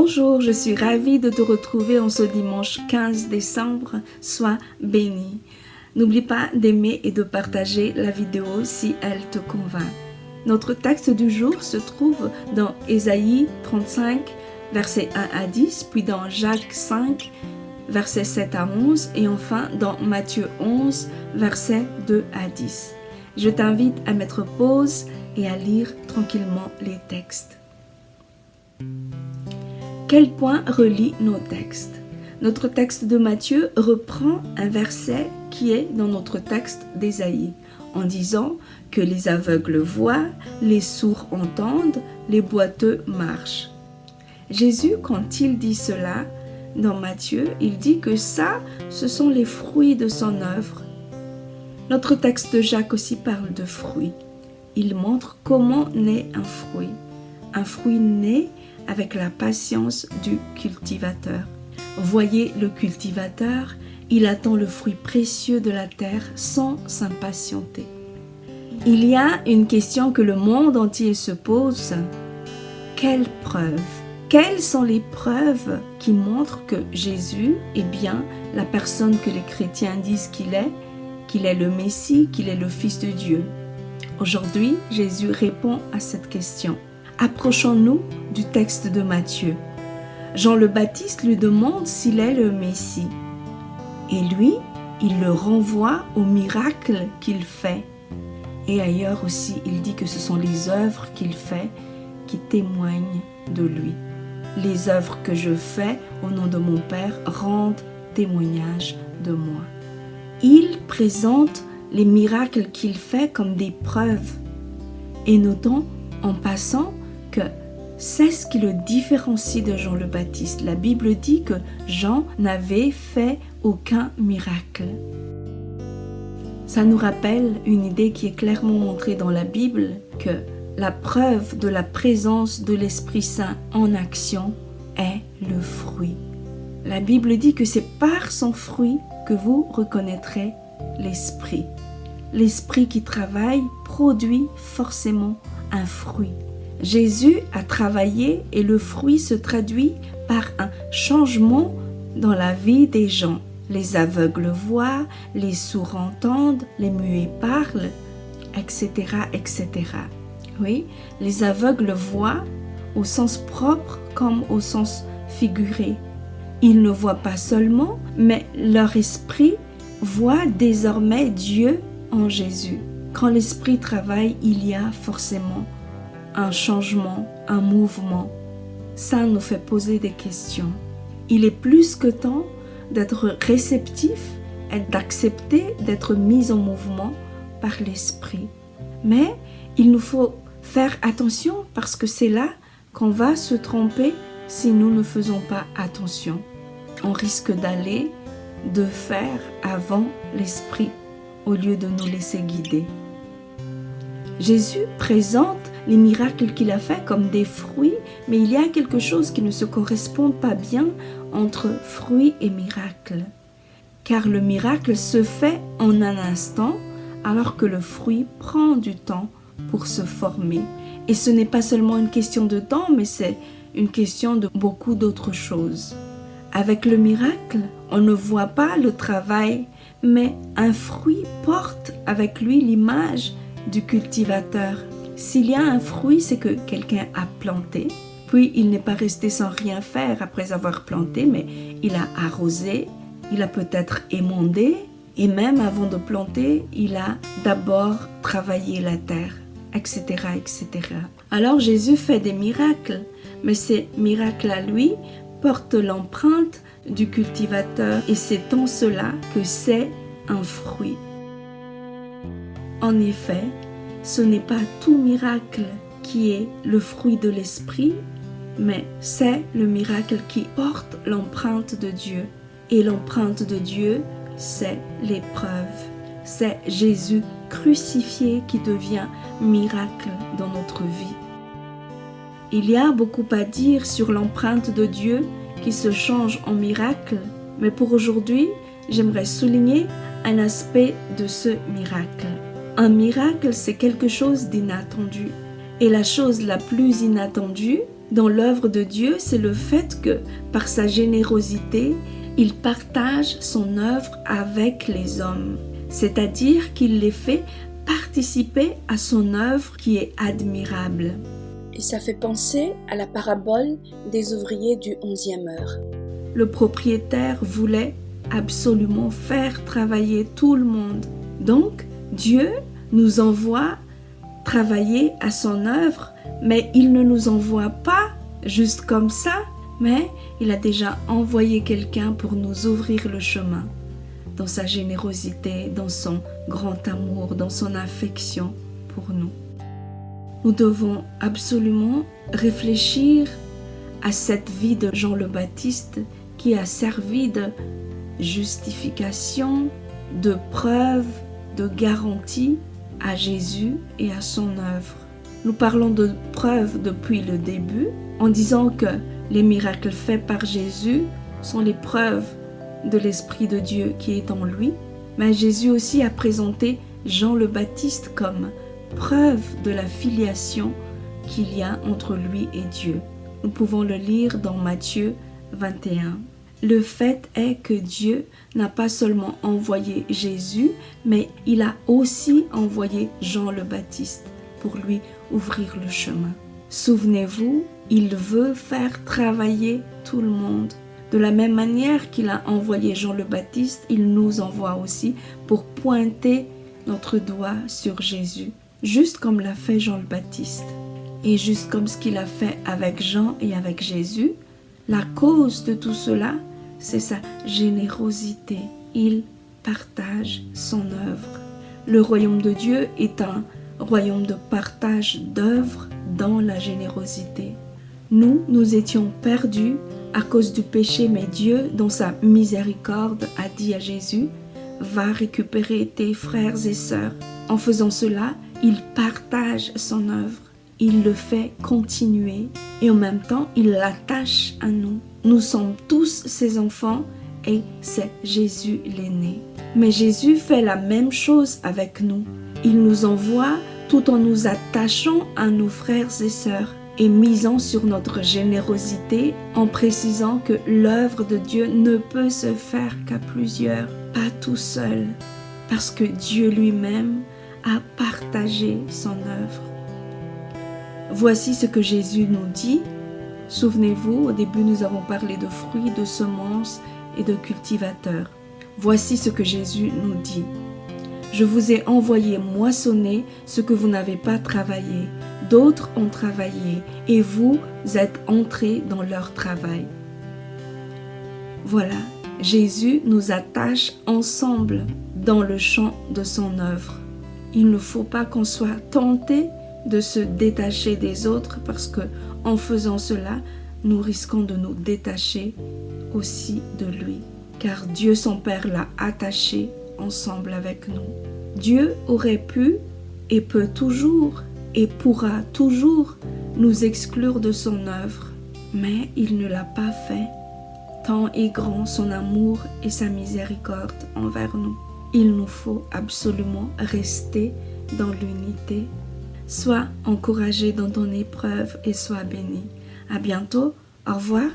Bonjour, je suis ravie de te retrouver en ce dimanche 15 décembre. Sois béni. N'oublie pas d'aimer et de partager la vidéo si elle te convainc. Notre texte du jour se trouve dans Ésaïe 35, versets 1 à 10, puis dans Jacques 5, versets 7 à 11, et enfin dans Matthieu 11, versets 2 à 10. Je t'invite à mettre pause et à lire tranquillement les textes. Quel point relie nos textes? Notre texte de Matthieu reprend un verset qui est dans notre texte d'Ésaïe, en disant que les aveugles voient, les sourds entendent, les boiteux marchent. Jésus, quand il dit cela, dans Matthieu, il dit que ça, ce sont les fruits de son œuvre. Notre texte de Jacques aussi parle de fruits. Il montre comment naît un fruit. Un fruit naît avec la patience du cultivateur. Voyez le cultivateur, il attend le fruit précieux de la terre sans s'impatienter. Il y a une question que le monde entier se pose. Quelles preuves? Quelles sont les preuves qui montrent que Jésus est bien la personne que les chrétiens disent qu'il est le Messie, qu'il est le Fils de Dieu? Aujourd'hui, Jésus répond à cette question. Approchons-nous du texte de Matthieu. Jean le Baptiste lui demande s'il est le Messie. Et lui, il le renvoie au miracle qu'il fait. Et ailleurs aussi, il dit que ce sont les œuvres qu'il fait qui témoignent de lui. Les œuvres que je fais au nom de mon Père rendent témoignage de moi. Il présente les miracles qu'il fait comme des preuves. Et notons en passant que c'est ce qui le différencie de Jean le Baptiste. La Bible dit que Jean n'avait fait aucun miracle. Ça nous rappelle une idée qui est clairement montrée dans la Bible, que la preuve de la présence de l'Esprit Saint en action est le fruit. La Bible dit que c'est par son fruit que vous reconnaîtrez l'Esprit. L'Esprit qui travaille produit forcément un fruit. Jésus a travaillé et le fruit se traduit par un changement dans la vie des gens. Les aveugles voient, les sourds entendent, les muets parlent, etc., etc. Oui, les aveugles voient au sens propre comme au sens figuré. Ils ne voient pas seulement, mais leur esprit voit désormais Dieu en Jésus. Quand l'esprit travaille, il y a forcément un changement, un mouvement. Ça nous fait poser des questions. Il est plus que temps d'être réceptif et d'accepter d'être mis en mouvement par l'esprit. Mais il nous faut faire attention parce que c'est là qu'on va se tromper si nous ne faisons pas attention. On risque d'aller, de faire avant l'esprit au lieu de nous laisser guider. Jésus présente les miracles qu'il a fait comme des fruits, mais il y a quelque chose qui ne se correspond pas bien entre fruits et miracle. Car le miracle se fait en un instant, alors que le fruit prend du temps pour se former. Et ce n'est pas seulement une question de temps, mais c'est une question de beaucoup d'autres choses. Avec le miracle, on ne voit pas le travail, mais un fruit porte avec lui l'image du cultivateur. S'il y a un fruit, c'est que quelqu'un a planté, puis il n'est pas resté sans rien faire après avoir planté, mais il a arrosé, il a peut-être émondé, et même avant de planter, il a d'abord travaillé la terre, etc., etc. Alors Jésus fait des miracles, mais ces miracles à lui portent l'empreinte du cultivateur, et c'est en cela que c'est un fruit. En effet, ce n'est pas tout miracle qui est le fruit de l'esprit, mais c'est le miracle qui porte l'empreinte de Dieu. Et l'empreinte de Dieu, c'est l'épreuve. C'est Jésus crucifié qui devient miracle dans notre vie. Il y a beaucoup à dire sur l'empreinte de Dieu qui se change en miracle, mais pour aujourd'hui, j'aimerais souligner un aspect de ce miracle. Un miracle, c'est quelque chose d'inattendu. Et la chose la plus inattendue, dans l'œuvre de Dieu, c'est le fait que, par sa générosité, il partage son œuvre avec les hommes, c'est-à-dire qu'il les fait participer à son œuvre qui est admirable. Et ça fait penser à la parabole des ouvriers du 11e heure. Le propriétaire voulait absolument faire travailler tout le monde. Donc, Dieu nous envoie travailler à son œuvre, mais il ne nous envoie pas juste comme ça, mais il a déjà envoyé quelqu'un pour nous ouvrir le chemin, dans sa générosité, dans son grand amour, dans son affection pour nous. Nous devons absolument réfléchir à cette vie de Jean le Baptiste qui a servi de justification, de preuve, de garantie à Jésus et à son œuvre. Nous parlons de preuve depuis le début en disant que les miracles faits par Jésus sont les preuves de l'Esprit de Dieu qui est en lui, mais Jésus aussi a présenté Jean le Baptiste comme preuve de la filiation qu'il y a entre lui et Dieu. Nous pouvons le lire dans Matthieu 21. Le fait est que Dieu n'a pas seulement envoyé Jésus, mais il a aussi envoyé Jean le Baptiste pour lui ouvrir le chemin. Souvenez-vous, il veut faire travailler tout le monde. De la même manière qu'il a envoyé Jean le Baptiste, il nous envoie aussi pour pointer notre doigt sur Jésus, juste comme l'a fait Jean le Baptiste. Et juste comme ce qu'il a fait avec Jean et avec Jésus, la cause de tout cela, c'est sa générosité. Il partage son œuvre. Le royaume de Dieu est un royaume de partage d'œuvres dans la générosité. Nous étions perdus à cause du péché, mais Dieu, dans sa miséricorde, a dit à Jésus, « Va récupérer tes frères et sœurs. » En faisant cela, il partage son œuvre. Il le fait continuer et en même temps, il l'attache à nous. Nous sommes tous ses enfants et c'est Jésus l'aîné. Mais Jésus fait la même chose avec nous. Il nous envoie tout en nous attachant à nos frères et sœurs et misant sur notre générosité en précisant que l'œuvre de Dieu ne peut se faire qu'à plusieurs, pas tout seul, parce que Dieu lui-même a partagé son œuvre. Voici ce que Jésus nous dit. Souvenez-vous, au début nous avons parlé de fruits, de semences et de cultivateurs. Voici ce que Jésus nous dit. Je vous ai envoyé moissonner ce que vous n'avez pas travaillé. D'autres ont travaillé et vous êtes entrés dans leur travail. Voilà, Jésus nous attache ensemble dans le champ de son œuvre. Il ne faut pas qu'on soit tenté de se détacher des autres parce que en faisant cela, nous risquons de nous détacher aussi de lui. Car Dieu son Père l'a attaché ensemble avec nous. Dieu aurait pu et peut toujours et pourra toujours nous exclure de son œuvre, mais il ne l'a pas fait. Tant est grand son amour et sa miséricorde envers nous. Il nous faut absolument rester dans l'unité. Sois encouragé dans ton épreuve et sois béni. À bientôt. Au revoir.